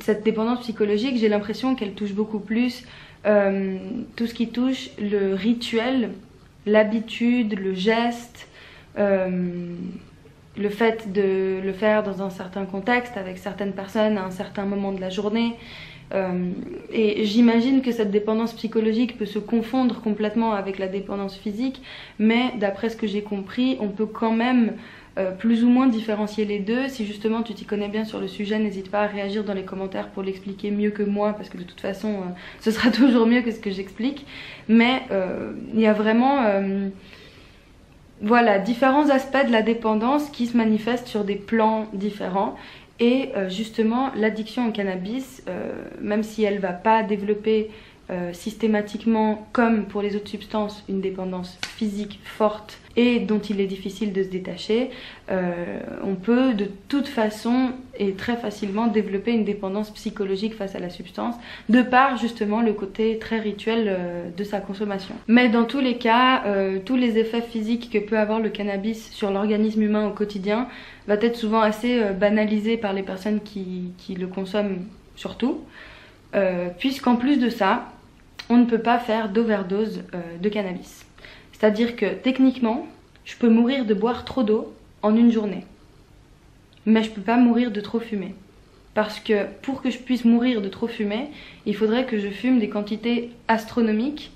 Cette dépendance psychologique, j'ai l'impression qu'elle touche beaucoup plus tout ce qui touche le rituel, l'habitude, le geste, le fait de le faire dans un certain contexte, avec certaines personnes, à un certain moment de la journée. Et j'imagine que cette dépendance psychologique peut se confondre complètement avec la dépendance physique, mais d'après ce que j'ai compris, on peut quand même plus ou moins différencier les deux. Si justement tu t'y connais bien sur le sujet, n'hésite pas à réagir dans les commentaires pour l'expliquer mieux que moi, parce que de toute façon ce sera toujours mieux que ce que j'explique. Mais il y a vraiment voilà, différents aspects de la dépendance qui se manifestent sur des plans différents. Et justement, l'addiction au cannabis, même si elle ne va pas développer systématiquement, comme pour les autres substances, une dépendance physique forte et dont il est difficile de se détacher, on peut de toute façon et très facilement développer une dépendance psychologique face à la substance, de par justement le côté très rituel de sa consommation. Mais dans tous les cas, tous les effets physiques que peut avoir le cannabis sur l'organisme humain au quotidien va être souvent assez banalisé par les personnes qui le consomment surtout, puisqu'en plus de ça, on ne peut pas faire d'overdose de cannabis. C'est-à-dire que techniquement, je peux mourir de boire trop d'eau en une journée. Mais je peux pas mourir de trop fumer. Parce que pour que je puisse mourir de trop fumer, il faudrait que je fume des quantités astronomiques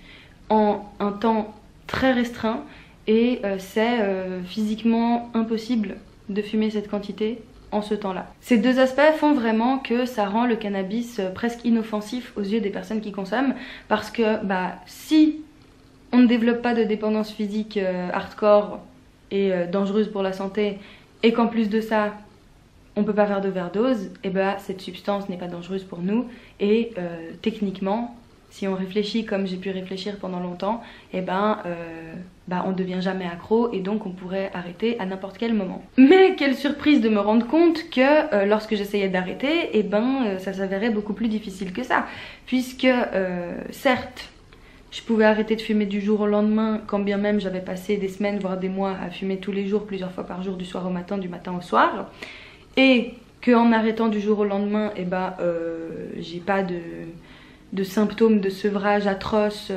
en un temps très restreint. Et c'est physiquement impossible de fumer cette quantité en ce temps-là. Ces deux aspects font vraiment que ça rend le cannabis presque inoffensif aux yeux des personnes qui consomment, parce que si on ne développe pas de dépendance physique hardcore et dangereuse pour la santé, et qu'en plus de ça, on peut pas faire d'overdose, et cette substance n'est pas dangereuse pour nous, et techniquement, si on réfléchit comme j'ai pu réfléchir pendant longtemps, on ne devient jamais accro et donc on pourrait arrêter à n'importe quel moment. Mais quelle surprise de me rendre compte que lorsque j'essayais d'arrêter, ça s'avérait beaucoup plus difficile que ça. Puisque certes, je pouvais arrêter de fumer du jour au lendemain, quand bien même j'avais passé des semaines voire des mois à fumer tous les jours, plusieurs fois par jour, du soir au matin, du matin au soir. Et qu'en arrêtant du jour au lendemain, j'ai pas de symptômes de sevrage atroces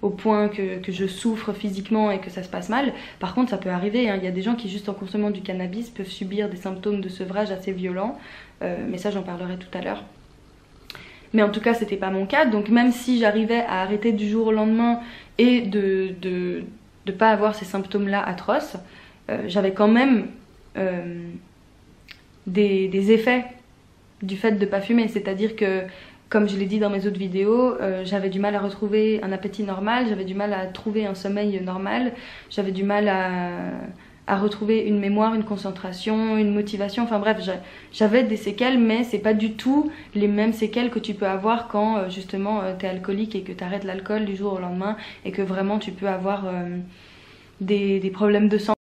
au point que je souffre physiquement et que ça se passe mal. Par contre, ça peut arriver, hein. Il y a des gens qui, juste en consommant du cannabis, peuvent subir des symptômes de sevrage assez violents. Mais ça, j'en parlerai tout à l'heure. Mais en tout cas, c'était pas mon cas. Donc même si j'arrivais à arrêter du jour au lendemain et de pas avoir ces symptômes-là atroces, j'avais quand même des effets du fait de pas fumer. C'est-à-dire que, comme je l'ai dit dans mes autres vidéos, j'avais du mal à retrouver un appétit normal, j'avais du mal à trouver un sommeil normal, j'avais du mal à retrouver une mémoire, une concentration, une motivation, enfin bref, j'avais des séquelles, mais c'est pas du tout les mêmes séquelles que tu peux avoir quand justement t'es alcoolique et que t'arrêtes l'alcool du jour au lendemain et que vraiment tu peux avoir des problèmes de santé.